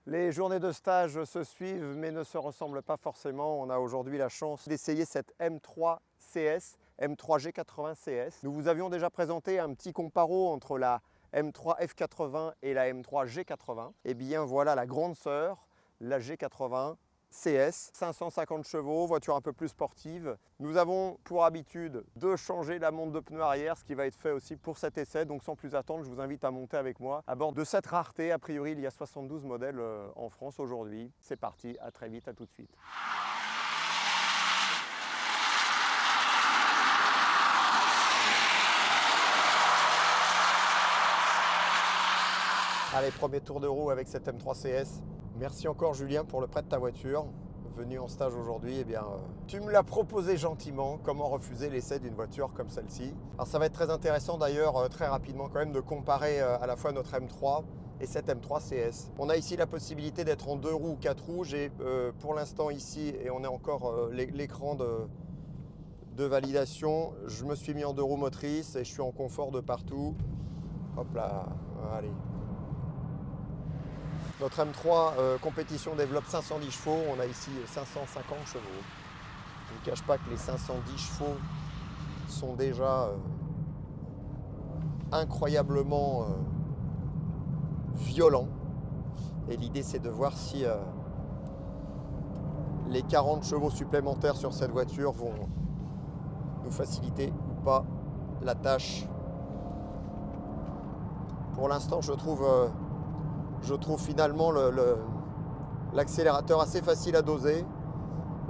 Les journées de stage se suivent mais ne se ressemblent pas forcément. On a aujourd'hui la chance d'essayer cette M3 CS, M3 G80 CS. Nous vous avions déjà présenté un petit comparo entre la M3 F80 et la M3 G80. Et bien voilà la grande sœur, la G80 CS, 550 chevaux, voiture un peu plus sportive. Nous avons pour habitude de changer la montre de pneu arrière, ce qui va être fait aussi pour cet essai. Donc sans plus attendre, je vous invite à monter avec moi à bord de cette rareté. A priori, il y a 72 modèles en France aujourd'hui. C'est parti, à très vite, à tout de suite. Allez, premier tour de roue avec cette M3 CS. Merci encore Julien pour le prêt de ta voiture. Venu en stage aujourd'hui, eh bien, tu me l'as proposé gentiment. Comment refuser l'essai d'une voiture comme celle-ci? Alors ça va être très intéressant d'ailleurs, très rapidement quand même, de comparer à la fois notre M3 et cette M3 CS. On a ici la possibilité d'être en 2 roues ou 4 roues. J'ai pour l'instant ici, et on est encore l'écran de validation, je me suis mis en 2 roues motrices et je suis en confort de partout. Hop là, allez. Notre M3 compétition développe 510 chevaux, on a ici 550 chevaux. Je ne cache pas que les 510 chevaux sont déjà incroyablement violents. Et l'idée c'est de voir si les 40 chevaux supplémentaires sur cette voiture vont nous faciliter ou pas la tâche. Pour l'instant je trouve finalement l'accélérateur assez facile à doser.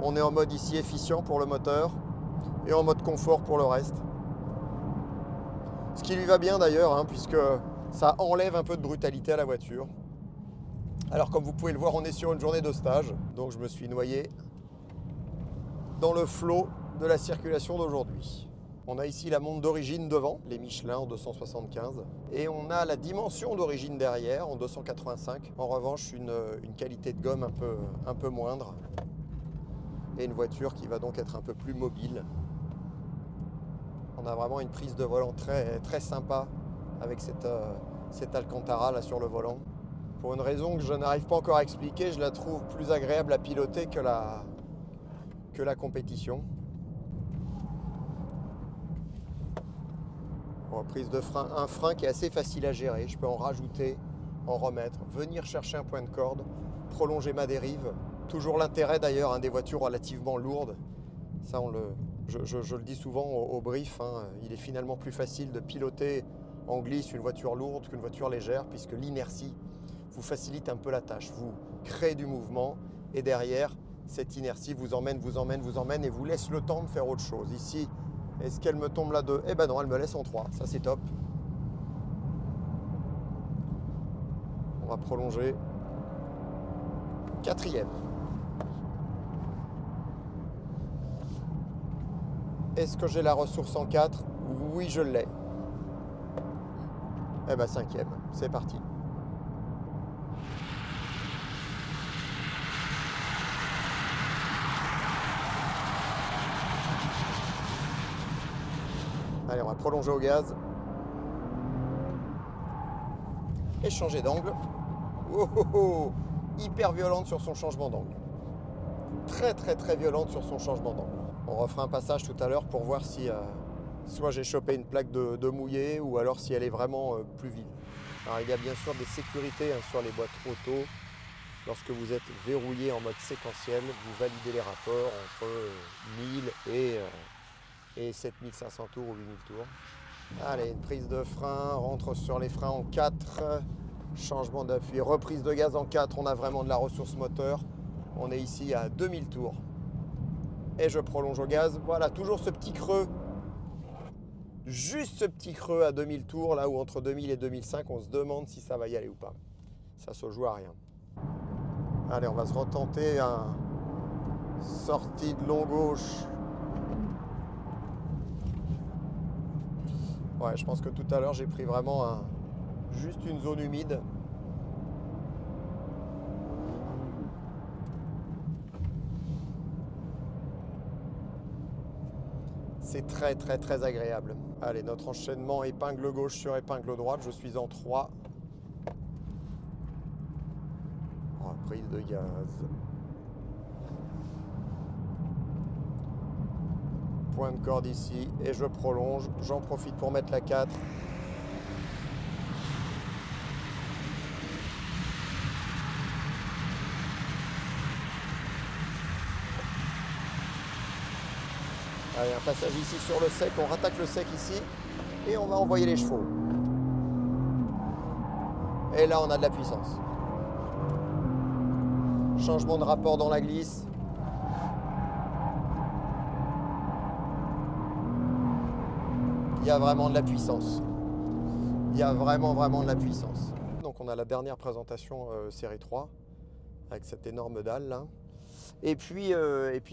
On est en mode ici efficient pour le moteur et en mode confort pour le reste. Ce qui lui va bien d'ailleurs, hein, puisque ça enlève un peu de brutalité à la voiture. Alors comme vous pouvez le voir, on est sur une journée de stage, donc je me suis noyé dans le flot de la circulation d'aujourd'hui. On a ici la montre d'origine devant, les Michelin en 275. Et on a la dimension d'origine derrière en 285. En revanche, une qualité de gomme un peu moindre. Et une voiture qui va donc être un peu plus mobile. On a vraiment une prise de volant très, très sympa avec cette Alcantara là sur le volant. Pour une raison que je n'arrive pas encore à expliquer, je la trouve plus agréable à piloter que la compétition. Prise de frein, un frein qui est assez facile à gérer, je peux en rajouter, en remettre, venir chercher un point de corde, prolonger ma dérive. Toujours l'intérêt d'ailleurs des voitures relativement lourdes, ça je le dis souvent au brief, hein, il est finalement plus facile de piloter en glisse une voiture lourde qu'une voiture légère, puisque l'inertie vous facilite un peu la tâche, vous créez du mouvement et derrière cette inertie vous emmène et vous laisse le temps de faire autre chose. Ici, est-ce qu'elle me tombe là 2? Eh ben non, elle me laisse en 3. Ça, c'est top. On va prolonger. 4e. Est-ce que j'ai la ressource en 4? Oui, je l'ai. Eh ben 5e. C'est parti. Allez, on va prolonger au gaz. Et changer d'angle. Oh, oh, oh. Hyper violente sur son changement d'angle. Très très très violente sur son changement d'angle. On refera un passage tout à l'heure pour voir si soit j'ai chopé une plaque de mouillé ou alors si elle est vraiment plus vive. Alors il y a bien sûr des sécurités sur les boîtes auto. Lorsque vous êtes verrouillé en mode séquentiel, vous validez les rapports entre 1000 et 7500 tours ou 8000 tours. Allez, une prise de frein, rentre sur les freins en 4, changement d'appui, reprise de gaz en 4, on a vraiment de la ressource moteur. On est ici à 2000 tours. Et je prolonge au gaz, voilà, toujours ce petit creux. Juste ce petit creux à 2000 tours, là où entre 2000 et 2005, on se demande si ça va y aller ou pas. Ça se joue à rien. Allez, on va se retenter un sortie de long gauche. Ouais, je pense que tout à l'heure, j'ai pris vraiment juste une zone humide. C'est très très très agréable. Allez, notre enchaînement épingle gauche sur épingle droite. Je suis en 3. Prise de gaz. Point de corde ici et je prolonge. J'en profite pour mettre la 4. Allez, un passage ici sur le sec. On rattaque le sec ici et on va envoyer les chevaux. Et là, on a de la puissance. Changement de rapport dans la glisse. Il y a vraiment de la puissance. Il y a vraiment de la puissance. Donc on a la dernière présentation série 3 avec cette énorme dalle là. Et puis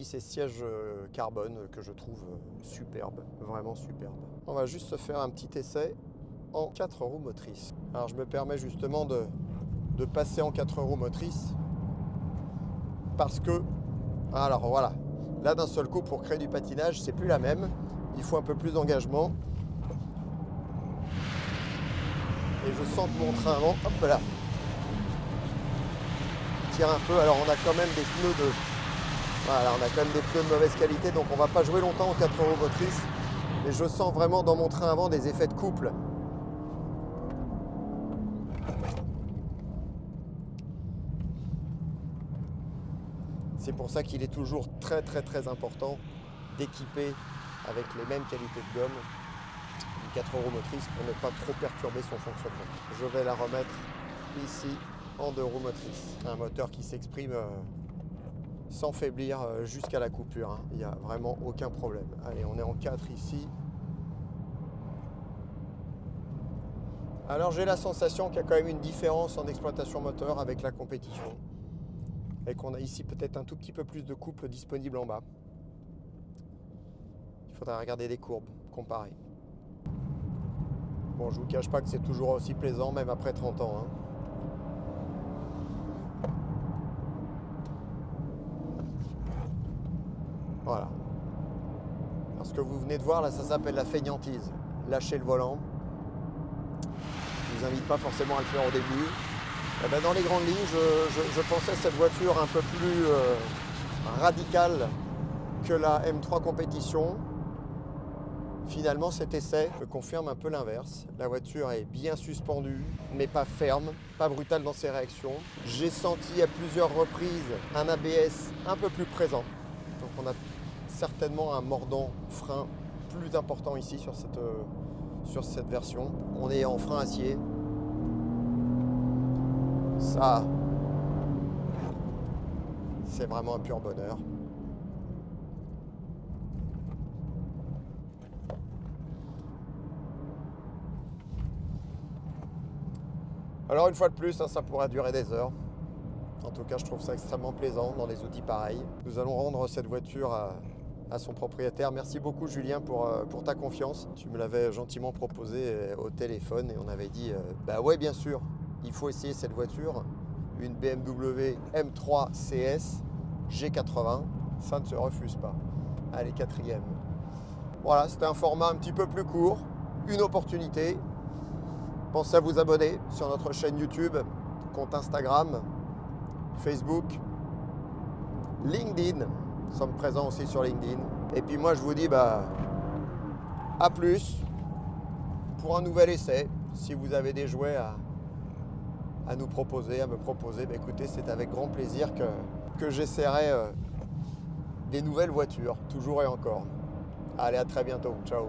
ces sièges carbone que je trouve superbes, vraiment superbes. On va juste se faire un petit essai en 4 roues motrices. Alors je me permets justement de passer en 4 roues motrices parce que, alors voilà, là d'un seul coup pour créer du patinage, c'est plus la même. Il faut un peu plus d'engagement. Et je sens que mon train avant, hop là, tire un peu. Alors on a quand même des pneus de, voilà, on a quand même des pneus de mauvaise qualité, donc on va pas jouer longtemps en 4 roues motrices. Mais je sens vraiment dans mon train avant des effets de couple. C'est pour ça qu'il est toujours très important d'équiper avec les mêmes qualités de gomme 4 roues motrices pour ne pas trop perturber son fonctionnement. Je vais la remettre ici en 2 roues motrices. Un moteur qui s'exprime sans faiblir jusqu'à la coupure. Il n'y a vraiment aucun problème. Allez, on est en 4 ici. Alors j'ai la sensation qu'il y a quand même une différence en exploitation moteur avec la compétition. Et qu'on a ici peut-être un tout petit peu plus de couple disponible en bas. Il faudra regarder les courbes, comparer. Bon, je vous cache pas que c'est toujours aussi plaisant, même après 30 ans. Voilà. Alors, ce que vous venez de voir, là, ça s'appelle la fainéantise. Lâcher le volant. Je ne vous invite pas forcément à le faire au début. Et ben, dans les grandes lignes, je pensais cette voiture un peu plus radicale que la M3 Compétition. Finalement, cet essai me confirme un peu l'inverse. La voiture est bien suspendue, mais pas ferme, pas brutale dans ses réactions. J'ai senti à plusieurs reprises un ABS un peu plus présent. Donc on a certainement un mordant frein plus important ici sur cette version. On est en frein acier. Ça, c'est vraiment un pur bonheur. Alors une fois de plus, ça pourra durer des heures. En tout cas, je trouve ça extrêmement plaisant dans des outils pareils. Nous allons rendre cette voiture à son propriétaire. Merci beaucoup Julien pour ta confiance. Tu me l'avais gentiment proposé au téléphone et on avait dit bah ouais bien sûr, il faut essayer cette voiture. Une BMW M3 CS G80, ça ne se refuse pas. Allez, 4e. Voilà, c'était un format un petit peu plus court, une opportunité. Pensez à vous abonner sur notre chaîne YouTube, compte Instagram, Facebook, LinkedIn. Nous sommes présents aussi sur LinkedIn. Et puis moi, je vous dis à plus pour un nouvel essai. Si vous avez des jouets à nous proposer, à me proposer, écoutez, c'est avec grand plaisir que j'essaierai des nouvelles voitures, toujours et encore. Allez, à très bientôt. Ciao.